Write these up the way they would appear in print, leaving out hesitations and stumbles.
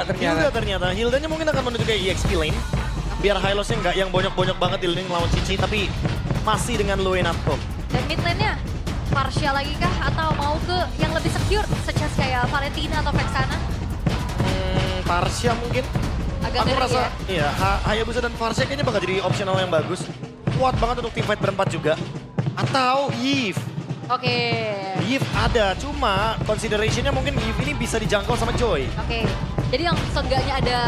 ternyata. Hildanya mungkin akan menuju ke EXP lane. Biar Hylosnya nggak yang bonyok-bonyok banget di lane lawan Cici, tapi masih dengan Lue Natko. Dan mid lane-nya Farsha lagi kah atau mau ke yang lebih secure, such as kayak Valentina atau Vexana? Farsha mungkin. Agak Aku ngeri rasa, ya. iya, Hayabusa dan Farsha kayaknya bakal jadi optional yang bagus. Kuat banget untuk teamfight berempat juga. Atau Yves. Oke. Yves ada, cuma consideration-nya mungkin Yves ini bisa dijangkau sama Joy. Oke. Jadi yang seenggaknya ada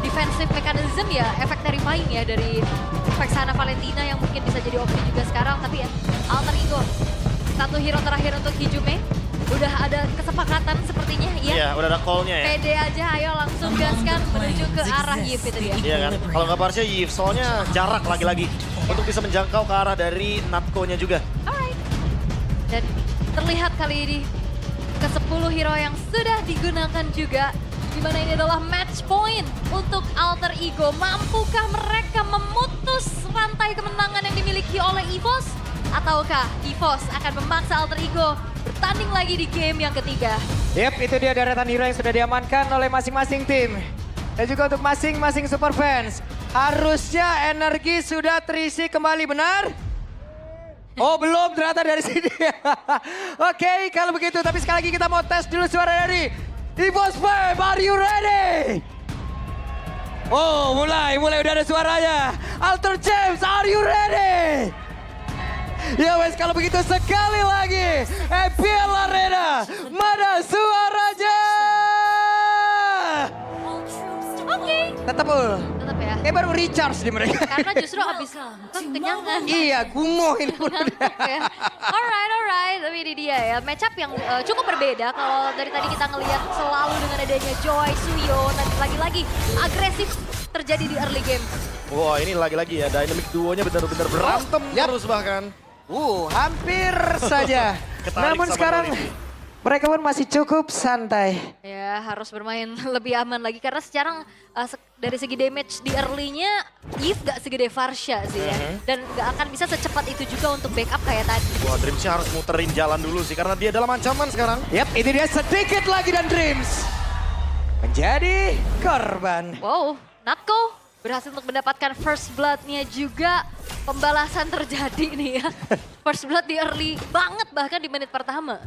defensive mechanism ya, efek terrifying ya dari Vexana Valentina yang mungkin bisa jadi opsi juga sekarang. Tapi ya, Alter Ego, satu hero terakhir untuk Hijume. Udah ada kesepakatan sepertinya, ya. Iya, udah ada call-nya ya. Pede aja, ayo langsung gaskan menuju ke arah Yves itu dia. Iya kan, kalau nggak Farsha Yves, soalnya jarak lagi-lagi untuk bisa menjangkau ke arah dari Natko-nya juga. Alright. Dan terlihat kali ini ke-10 hero yang sudah digunakan juga. Di mana ini adalah match point untuk Alter Ego. Mampukah mereka memutus rantai kemenangan yang dimiliki oleh EVOS? Ataukah EVOS akan memaksa Alter Ego bertanding lagi di game yang ketiga? Yep, itu dia deretan hero yang sudah diamankan oleh masing-masing tim. Dan juga untuk masing-masing super fans. Harusnya energi sudah terisi kembali, benar? Oh belum, ternyata dari sini. Oke, kalau begitu. Tapi sekali lagi kita mau tes dulu suara dari EVOS Fam. Are you ready? Oh, mulai udah ada suaranya. Alter James, are you ready? Ya wes, kalau begitu sekali lagi. EPL Arena, mana suaranya? Oke. Tetap ya. Kayak baru recharge di mereka. Karena justru abis kenyangan. Iya, gumohin. Ya. Alright. Tapi ini dia ya. Matchup yang cukup berbeda. Kalau dari tadi kita ngelihat selalu dengan adanya Joy, Suyo. Dan lagi-lagi agresif terjadi di early game. Wah, ini lagi-lagi ya. Dynamic duonya benar-benar berantem terus bahkan. Hampir saja. Namun sekarang mereka pun masih cukup santai. Ya, harus bermain lebih aman lagi. Karena sekarang dari segi damage di early-nya, Yves gak segede Farsha sih ya. Dan gak akan bisa secepat itu juga untuk backup kayak tadi. Wah, Dreams harus muterin jalan dulu sih. Karena dia dalam ancaman sekarang. Yap, ini dia sedikit lagi dan Dreams menjadi korban. Wow, Natko berhasil untuk mendapatkan first blood-nya juga. Pembalasan terjadi nih ya. First blood di early banget bahkan di menit pertama.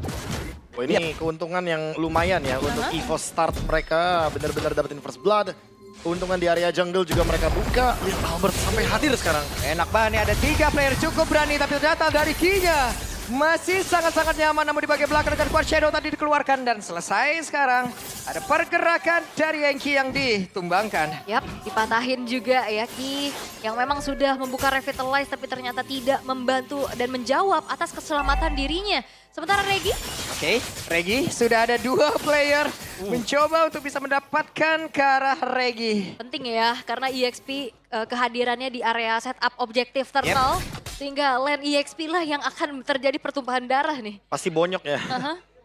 Wah, ini keuntungan yang lumayan ya untuk EVOS start mereka benar-benar dapetin first blood. Keuntungan di area jungle juga mereka buka. Lihat Albert sampai hadir sekarang. Enak banget nih, ada 3 player cukup berani tapi ternyata dari Kinya masih sangat-sangat nyaman, namun di bagian belakang dengan Quad Shadow tadi dikeluarkan dan selesai sekarang. Ada pergerakan dari Enki yang ditumbangkan. Yap, dipatahin juga ya Ki yang memang sudah membuka revitalize tapi ternyata tidak membantu dan menjawab atas keselamatan dirinya. Sementara Regi? Oke, Regi sudah ada 2 player mencoba untuk bisa mendapatkan ke arah Regi. Penting ya, karena EXP kehadirannya di area setup objektif turtle. Sehingga lane EXP lah yang akan terjadi pertumpahan darah nih. Pasti bonyok ya.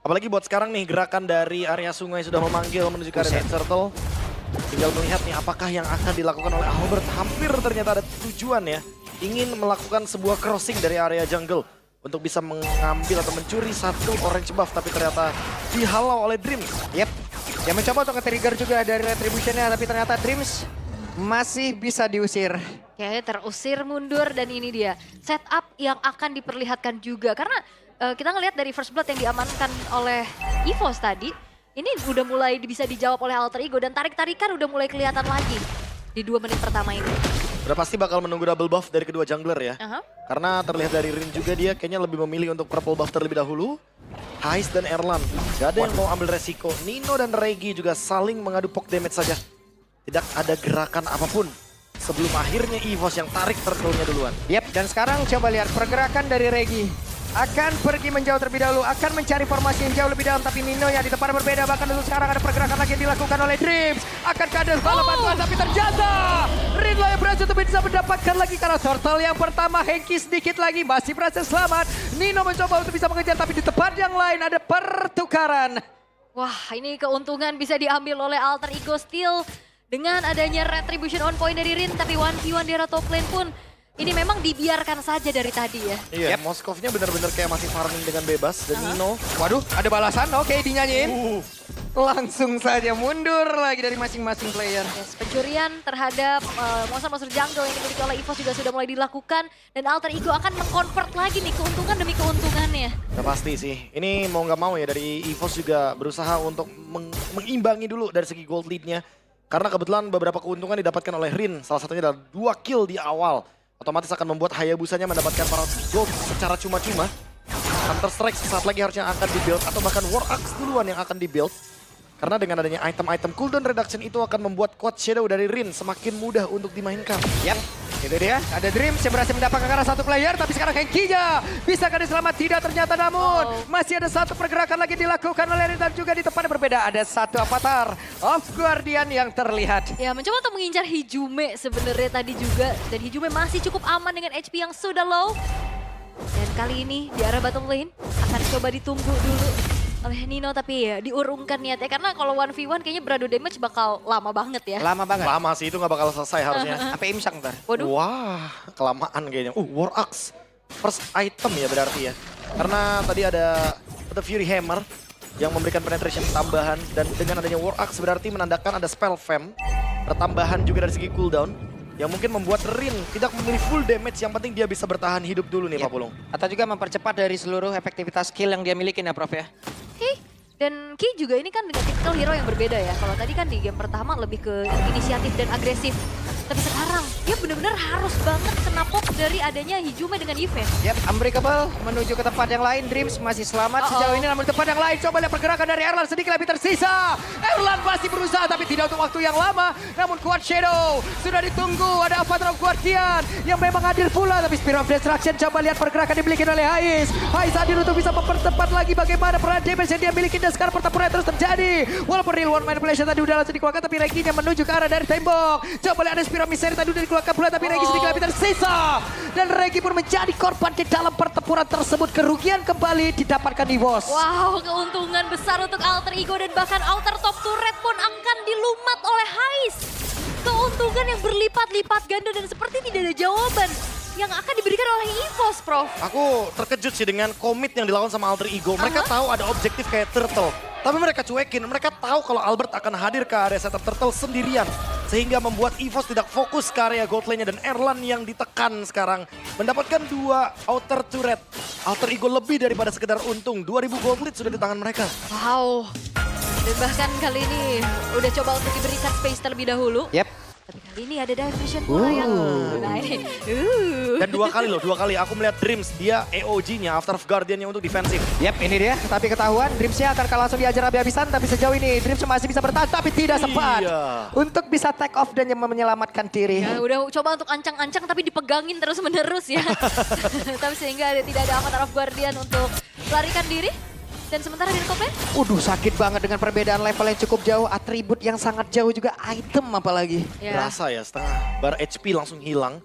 Apalagi buat sekarang nih gerakan dari area sungai sudah memanggil menuju ke area turtle. Tinggal melihat nih apakah yang akan dilakukan oleh Albert. Hampir ternyata ada tujuan ya. Ingin melakukan sebuah crossing dari area jungle. Untuk bisa mengambil atau mencuri satu orange buff. Tapi ternyata dihalau oleh Dreams. Yep, dia mencoba untuk nge-trigger juga dari retributionnya. Tapi ternyata Dreams masih bisa diusir. Ya, terusir mundur dan ini dia setup yang akan diperlihatkan juga. Karena kita ngelihat dari first blood yang diamankan oleh EVOS tadi. Ini udah mulai bisa dijawab oleh Alter Ego dan tarik-tarikan udah mulai kelihatan lagi di 2 menit pertama ini. Udah pasti bakal menunggu double buff dari kedua jungler ya. Karena terlihat dari Rin juga dia kayaknya lebih memilih untuk purple buff terlebih dahulu. Hais dan Erlan, gak ada yang mau ambil resiko. Nino dan Regi juga saling mengadu poke damage saja. Tidak ada gerakan apapun sebelum akhirnya EVOS yang tarik turtle-nya duluan. Yap, dan sekarang coba lihat pergerakan dari Regi. Akan pergi menjauh terlebih dahulu, akan mencari formasi yang jauh lebih dalam. Tapi Nino yang di tempat berbeda, bahkan dulu sekarang ada pergerakan lagi yang dilakukan oleh Dreams. Akankah ada bala bantuan, tapi ternyata Rinlo yang berhasil untuk bisa mendapatkan lagi karena turtle yang pertama. Hengki sedikit lagi, masih berhasil selamat. Nino mencoba untuk bisa mengejar, tapi di tempat yang lain ada pertukaran. Wah, ini keuntungan bisa diambil oleh Alter Ego Steel. Dengan adanya retribution on point dari Rin, tapi 1v1 di arah top lane pun ini memang dibiarkan saja dari tadi ya. Iya, Moskovnya benar-benar kayak masih farming dengan bebas. Dan Nino, Waduh, ada balasan. Oke, dinyanyiin. Langsung saja mundur lagi dari masing-masing player. Yes, pencurian terhadap monster-monster jungle yang dimiliki oleh EVOS juga sudah mulai dilakukan. Dan Alter Ego akan mengkonvert lagi nih keuntungan demi keuntungannya. udah pasti sih. Ini mau nggak mau ya dari EVOS juga berusaha untuk mengimbangi dulu dari segi gold lead-nya. Karena kebetulan beberapa keuntungan didapatkan oleh Rin. Salah satunya adalah 2 kill di awal. Otomatis akan membuat Hayabusanya mendapatkan para gold secara cuma-cuma. Counter Strike sesaat lagi harusnya akan di-build atau bahkan War Axe duluan yang akan di-build. Karena dengan adanya item-item cooldown reduction itu akan membuat Quad Shadow dari Rin semakin mudah untuk dimainkan. Yap, itu dia. Ada Dreams yang berhasil mendapatkan karena 1 player, tapi sekarang Henki-nya bisakah diselamat? Tidak ternyata, namun masih ada 1 pergerakan lagi dilakukan oleh Rin dan juga di tempat yang berbeda ada 1 avatar of Guardian yang terlihat. Ya, mencoba untuk mengincar Hijume sebenarnya tadi juga. Dan Hijume masih cukup aman dengan HP yang sudah low. Dan kali ini di arah bottom lane akan coba ditunggu dulu oleh Nino, tapi ya diurungkan niatnya. Karena kalau 1v1 kayaknya beradu damage bakal lama banget ya. Lama banget. Lama sih, itu nggak bakal selesai harusnya. Sampai imsak ntar. Waduh. Wah, kelamaan kayaknya. War Axe. First item ya berarti ya. Karena tadi ada The Fury Hammer yang memberikan penetration tambahan. Dan dengan adanya War Axe berarti menandakan ada spell fam. Pertambahan juga dari segi cooldown. Yang mungkin membuat Rin tidak memilih full damage. Yang penting dia bisa bertahan hidup dulu nih Pak Pulung. Atau juga mempercepat dari seluruh efektivitas skill yang dia miliki ya Prof ya. Oke. Dan Ki juga ini kan dengan typical hero yang berbeda ya. Kalau tadi kan di game pertama lebih ke inisiatif dan agresif. Tapi sekarang dia benar-benar harus banget kena pop dari adanya Hijume dengan Yves. Yap, Unbreakable menuju ke tempat yang lain. Dreams masih selamat sejauh ini, namun di tempat yang lain coba lihat pergerakan dari Erlan sedikit lebih tersisa. Erlan masih berusaha tapi tidak untuk waktu yang lama. Namun Quad Shadow sudah ditunggu. Ada Avatar of Guardian yang memang hadir pula. Tapi Spirit of Destruction coba lihat pergerakan dimiliki oleh Hais. Hais hadir untuk bisa mempercepat lagi bagaimana peran damage yang dia miliki. Dan sekarang pertempuran terus terjadi. Walaupun real one manipulation tadi udah langsung dikeluarkan, tapi Reginya menuju ke arah dari tembok. Coba lihat ada Spirit of Misery tadi udah dikeluarkan pula, tapi Regi sedikit lebih tersisa. Dan Regi pun menjadi korban di dalam pertempuran tersebut. Kerugian kembali didapatkan EVOS. Wow, keuntungan besar untuk Alter Ego dan bahkan Alter Top Turret pun akan dilumat oleh Hais. Keuntungan yang berlipat-lipat ganda dan seperti tidak ada jawaban yang akan diberikan oleh EVOS, Prof. Aku terkejut sih dengan komit yang dilakukan sama Alter Ego. Mereka tahu ada objektif kayak Turtle. Tapi mereka cuekin. Mereka tahu kalau Albert akan hadir ke area setup Turtle sendirian. Sehingga membuat EVOS tidak fokus ke area gold lane-nya. Dan Erlan yang ditekan sekarang mendapatkan 2 outer turret. Alter Ego lebih daripada sekedar untung. 2000 gold lead sudah di tangan mereka. Wow. Dan bahkan kali ini udah coba untuk diberikan space terlebih dahulu. Yep. Tapi kali ini ada diversion pula yang... Nah ini. Dan 2 kali loh, 2 kali. Aku melihat Dreams, dia EOG-nya, After of Guardian-nya untuk defensif. Yep, ini dia. Tapi ketahuan Dreams-nya akan langsung diajar habis-habisan. Tapi sejauh ini Dreams masih bisa bertahan, tapi tidak sempat. Iya. Untuk bisa take off dan menyelamatkan diri. Ya, udah coba untuk ancang-ancang tapi dipegangin terus-menerus ya. Tapi sehingga tidak ada Avatar of Guardian untuk melarikan diri. Dan sementara di top lane, Sakit banget dengan perbedaan level yang cukup jauh. Atribut yang sangat jauh juga, item apalagi. ya. Berasa ya, setengah bar HP langsung hilang.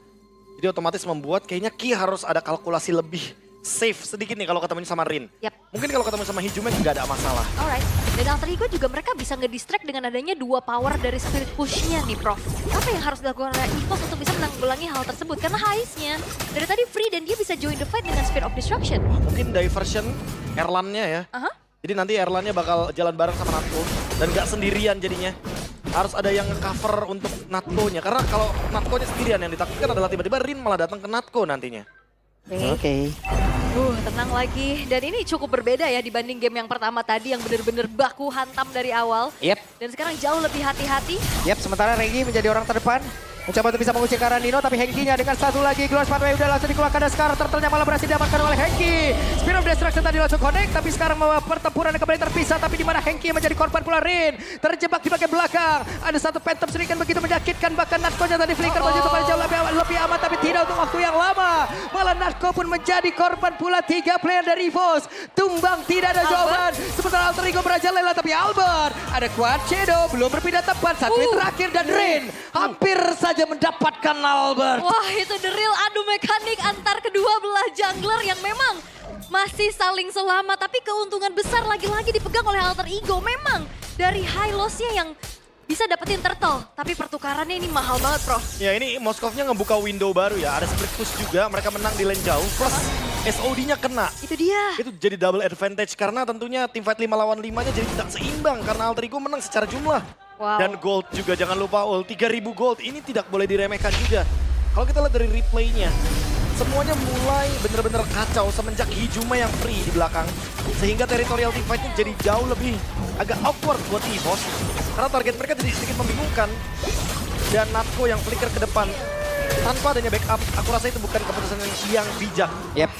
Jadi otomatis membuat kayaknya Ki harus ada kalkulasi lebih safe sedikit nih kalau ketemu sama Rin. Yap. Mungkin kalau ketemu sama Hijume nggak ada masalah. Alright. Dan Alter Ego juga mereka bisa ngedistract dengan adanya 2 power dari spirit push-nya nih, Prof. Apa yang harus dilakukan oleh EVOS untuk bisa menanggulangi hal tersebut? Karena Haisnya dari tadi free dan dia bisa join the fight dengan Spirit of Destruction. Mungkin diversion Erlannya ya. Jadi nanti Erlannya bakal jalan bareng sama Natko. Dan nggak sendirian jadinya. Harus ada yang cover untuk Natko-nya. Karena kalau Natko-nya sendirian yang ditakutkan adalah tiba-tiba Rin malah datang ke Natko nantinya. Oke. Tenang lagi. Dan ini cukup berbeda ya dibanding game yang pertama tadi yang benar-benar baku hantam dari awal. Yep. Dan sekarang jauh lebih hati-hati. Yep, sementara Regi menjadi orang terdepan. Mencoba untuk bisa mengusir ke arah Nino, tapi Henki-nya dengan satu lagi Glorious Pathway udah langsung dikeluarkan dan sekarang turtle-nya malah berhasil diamankan oleh Henki. Spirit of Destruction tadi langsung connect, tapi sekarang pertempuran kembali terpisah, tapi di mana Henki menjadi korban pula. Rin terjebak di bagian belakang. Ada satu phantom shuriken begitu menyakitkan, bahkan Natko-nya tadi flicker menuju tempat jauh lebih aman, tapi tidak untuk waktu yang lama. Malah Natko pun menjadi korban pula. 3 player dari EVOS. Tumbang, tidak ada jawaban. Sementara Alter Ego merajalela, tapi Albert ada Quad Shadow, belum berpindah tempat. Satu hit terakhir dan Rin hampir saja mendapatkan Albert. Wah, itu the real adu mekanik antar kedua belah jungler yang memang masih saling selamat. Tapi keuntungan besar lagi-lagi dipegang oleh Alter Ego. Memang dari high loss-nya yang bisa dapetin turtle. Tapi pertukarannya ini mahal banget, Prof. Ya ini Moskovnya ngebuka window baru ya. Ada split push juga, mereka menang di lane jauh. Plus SOD-nya kena. Itu dia. Itu jadi double advantage karena tentunya teamfight 5 lawan 5-nya jadi tidak seimbang karena Alter Ego menang secara jumlah. Wow. Dan gold juga jangan lupa ul 3000 gold ini tidak boleh diremehkan juga. Kalau kita lihat dari replaynya, semuanya mulai bener-bener kacau semenjak Hijuma yang free di belakang. Sehingga territorial teamfight-nya jadi jauh lebih agak awkward buat EVOS. Karena target mereka jadi sedikit membingungkan. Dan Natko yang flicker ke depan tanpa adanya backup, aku rasa itu bukan keputusan yang bijak. Yep.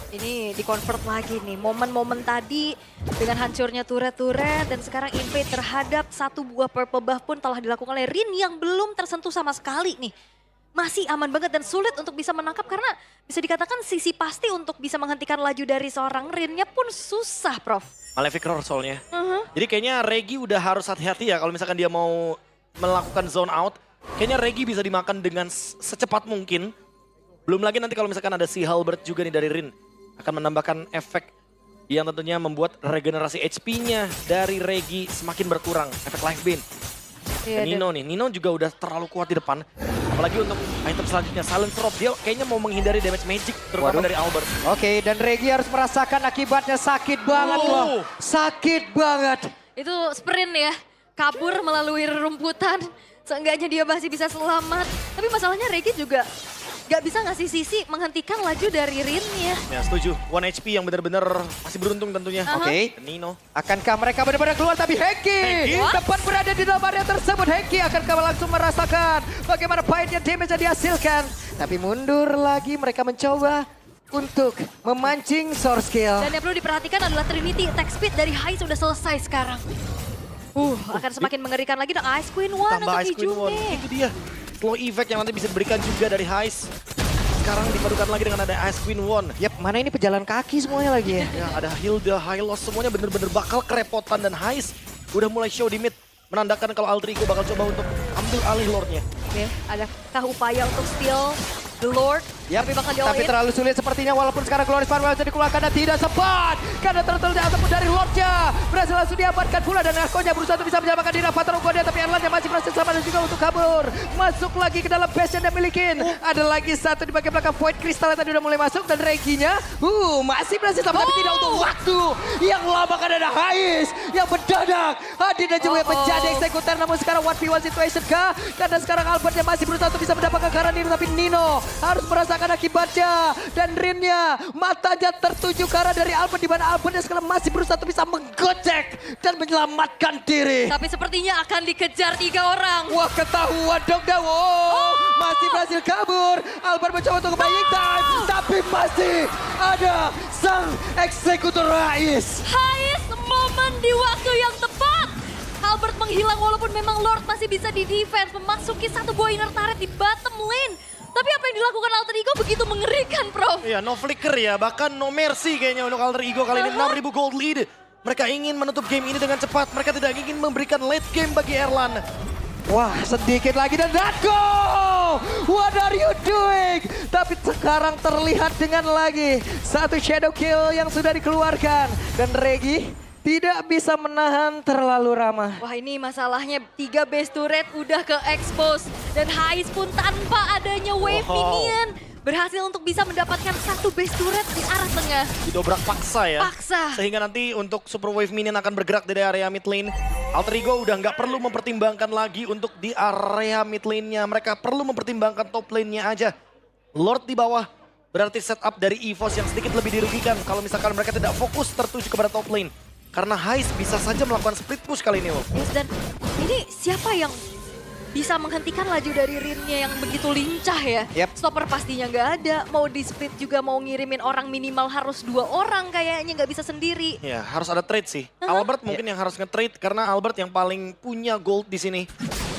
Ini di-convert lagi nih, momen-momen tadi dengan hancurnya turret-turret dan sekarang invade terhadap satu buah purple buff pun telah dilakukan oleh Rin yang belum tersentuh sama sekali nih. Masih aman banget dan sulit untuk bisa menangkap karena bisa dikatakan sisi pasti untuk bisa menghentikan laju dari seorang Rinnya pun susah, Prof. Malefic Roar soalnya. Jadi kayaknya Regi udah harus hati-hati ya kalau misalkan dia mau melakukan zone out. Kayaknya Regi bisa dimakan dengan secepat mungkin. Belum lagi nanti kalau misalkan ada si Halberd juga nih dari Rin. Akan menambahkan efek yang tentunya membuat regenerasi HP-nya dari Regi semakin berkurang. Efek Life Bane. Iya, Nino nih, Nino juga udah terlalu kuat di depan. Apalagi untuk item selanjutnya, Silent Drop. Dia kayaknya mau menghindari damage magic, terutama dari Albert. Oke, dan Regi harus merasakan akibatnya sakit banget loh. Sakit banget. Itu sprint ya, kabur melalui rerumputan. Seenggaknya dia masih bisa selamat. Tapi masalahnya Regi juga gak bisa ngasih sisi menghentikan laju dari Rinnya. Ya setuju, 1 HP yang benar-benar masih beruntung tentunya. Oke. Nino. Akankah mereka benar-benar keluar tapi Hengki tepat berada di dalam area tersebut. Hengki akankah langsung merasakan bagaimana pahitnya damage yang dihasilkan. Tapi mundur lagi mereka mencoba untuk memancing source kill. Dan yang perlu diperhatikan adalah Trinity attack speed dari Hai sudah selesai sekarang. Akan semakin mengerikan lagi dong Ice Queen One Tambah untuk Ice Queen One, Hijumi. itu dia. Slow effect yang nanti bisa diberikan juga dari Heist. Sekarang dipadukan lagi dengan ada Ice Queen One. Yap, mana ini pejalan kaki semuanya lagi ya. Ya ada Hilda, Hylos, semuanya bener-bener bakal kerepotan. Dan Heist udah mulai show di mid. Menandakan kalau Alter Ego bakal coba untuk ambil alih Lordnya. Oke, adakah upaya untuk steal the Lord? Yap, Tapi bakal tapi di-all-in. terlalu sulit sepertinya walaupun sekarang Glorious Farewell bisa dikeluarkan dan tidak sempat. Karena turtle ataupun dari Lordnya berhasil langsung diamankan pula dan Narkonya berusaha untuk bisa menyelamatkan diri Avatar Ugodia. Tapi Erlan yang masih berhasil selamat dan juga untuk kabur. Masuk lagi ke dalam base yang dia milikin. Ada lagi satu di bagian belakang Void Crystal yang tadi udah mulai masuk dan Reginya masih berhasil selamat tapi tidak untuk waktu yang lama kan ada Hais yang mendadak hadir dan juga menjadi eksekutor. Namun sekarang 1v1 situation kah? Karena sekarang Albert yang masih berusaha untuk bisa mendapatkan Kara Nino tapi Nino harus merasakan akibatnya dan Rinnya matanya tertuju ke arah dari Albert di mana Albert yang sekarang masih berusaha untuk bisa menggocek dan menyelamatkan diri. Tapi sepertinya akan dikejar 3 orang. Wah ketahuan dong Dawo. Masih berhasil kabur. Albert mencoba untuk buying time tapi masih ada sang eksekutor Rais. Hais, momen di waktu yang tepat. Albert menghilang walaupun memang Lord masih bisa di-defense. Memasuki satu buah inner turret di bottom lane. Tapi apa yang dilakukan Alter Ego begitu mengerikan, Prof. Iya, no flicker ya, bahkan no mercy kayaknya untuk Alter Ego kali ini. 6.000 gold lead. Mereka ingin menutup game ini dengan cepat. Mereka tidak ingin memberikan late game bagi Erlan. Wah, sedikit lagi dan Datko! What are you doing? Tapi sekarang terlihat dengan lagi satu shadow kill yang sudah dikeluarkan. Dan Regi tidak bisa menahan terlalu ramah. Wah ini masalahnya 3 base turret udah ke expose. Dan Hais pun tanpa adanya wave minion berhasil untuk bisa mendapatkan satu base turret di arah tengah. Didobrak paksa ya. Paksa. Sehingga nanti untuk super wave minion akan bergerak dari area mid lane. Alter Ego udah nggak perlu mempertimbangkan lagi untuk di area mid lane-nya. Mereka perlu mempertimbangkan top lane-nya aja. Lord di bawah berarti setup dari EVOS yang sedikit lebih dirugikan kalau misalkan mereka tidak fokus tertuju kepada top lane. Karena Hais bisa saja melakukan split push kali ini. Yes, dan ini siapa yang bisa menghentikan laju dari Rinnya yang begitu lincah ya? Yep. Stopper pastinya nggak ada. Mau di split juga mau ngirimin orang minimal harus 2 orang kayaknya nggak bisa sendiri. Ya harus ada trade sih. Albert mungkin yang harus nge-trade karena Albert yang paling punya gold di sini.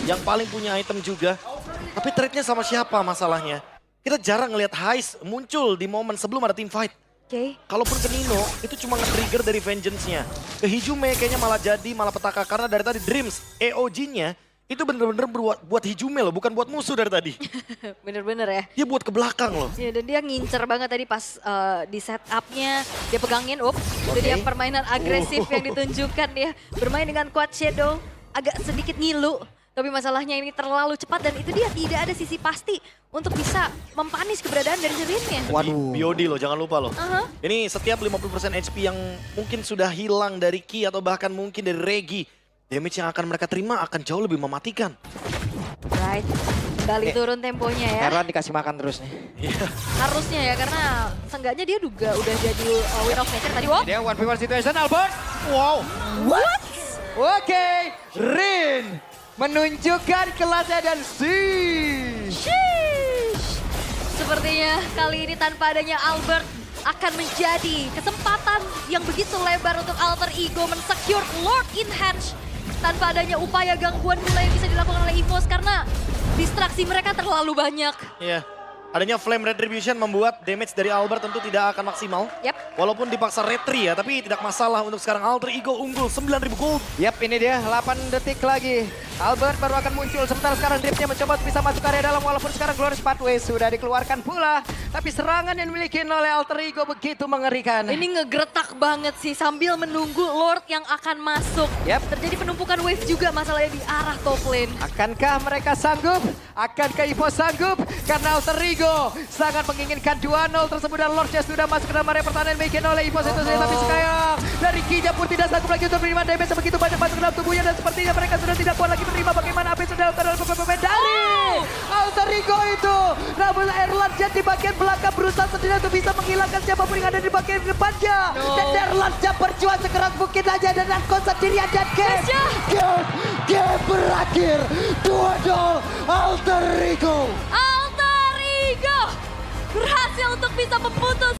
Yang paling punya item juga. Tapi trade-nya sama siapa masalahnya? Kita jarang ngelihat Hais muncul di momen sebelum ada team fight. Kalaupun ke Nino, itu cuma nge-trigger dari vengeance-nya. Ke Hijumi kayaknya malah jadi, malah petaka. Karena dari tadi Dreams, EOG-nya, itu bener-bener buat Hijumi loh, bukan buat musuh dari tadi. Bener-bener ya. Dia buat ke belakang loh. Ya, dan dia ngincer banget tadi pas di setup-nya. Dia pegangin, itu dia permainan agresif yang ditunjukkan ya. Bermain dengan Quad Shadow. agak sedikit ngilu. Tapi masalahnya ini terlalu cepat dan itu dia tidak ada sisi pasti untuk bisa mempanis keberadaan dari Serennya. Waduh. BOD loh, jangan lupa loh. Ini setiap 50% HP yang mungkin sudah hilang dari Ki atau bahkan mungkin dari Regi, damage yang akan mereka terima akan jauh lebih mematikan. Right, kembali turun temponya ya. Erwan dikasih makan terus nih. Harusnya ya, karena seenggaknya dia juga udah jadi win of nature tadi. Wow. Dia 1v1 situation, Albert. Wow. What? Oke, Rin menunjukkan kelasnya dan Sheesh. Sepertinya kali ini tanpa adanya Albert akan menjadi kesempatan yang begitu lebar untuk Alter Ego mensecure Lord in Hand tanpa adanya upaya gangguan pula yang bisa dilakukan oleh EVOS karena distraksi mereka terlalu banyak. Iya. Adanya Flame Retribution membuat damage dari Albert tentu tidak akan maksimal. Yap. Walaupun dipaksa retri ya, tapi tidak masalah untuk sekarang Alter Ego unggul 9.000 gold. Yap, ini dia 8 detik lagi. Albert baru akan muncul, sementara sekarang Dripnya mencoba bisa masuk area dalam walaupun sekarang Glorious Pathway sudah dikeluarkan pula. Tapi serangan yang dimiliki oleh Alter Ego begitu mengerikan. Ini ngegeretak banget sih sambil menunggu Lord yang akan masuk. Yap. Terjadi penumpukan wave juga masalahnya di arah top lane. Akankah mereka sanggup? Akankah EVOS sanggup? Karena Alter Ego sangat menginginkan 2-0 tersebut dan Lordnya sudah masuk ke dalam area pertahanan bikin oleh EVOS itu sendiri. Tapi sekarang dari Kinya pun tidak sanggup lagi untuk menerima damage begitu banyak masuk ke dalam tubuhnya dan sepertinya mereka sudah tidak kuat lagi menerima bagaimana apa yang sudah dilakukan oleh pemain dari Alter Ego itu. Namun Erlandsja di bagian belakang berusaha sendiri untuk bisa menghilangkan siapapun yang ada di bagian depannya. Dan Erlandsja berjuang sekeras mungkin aja dan Anko sendirian dan game berakhir 2-0 Alter Ego. Alter Ego berhasil untuk bisa memutus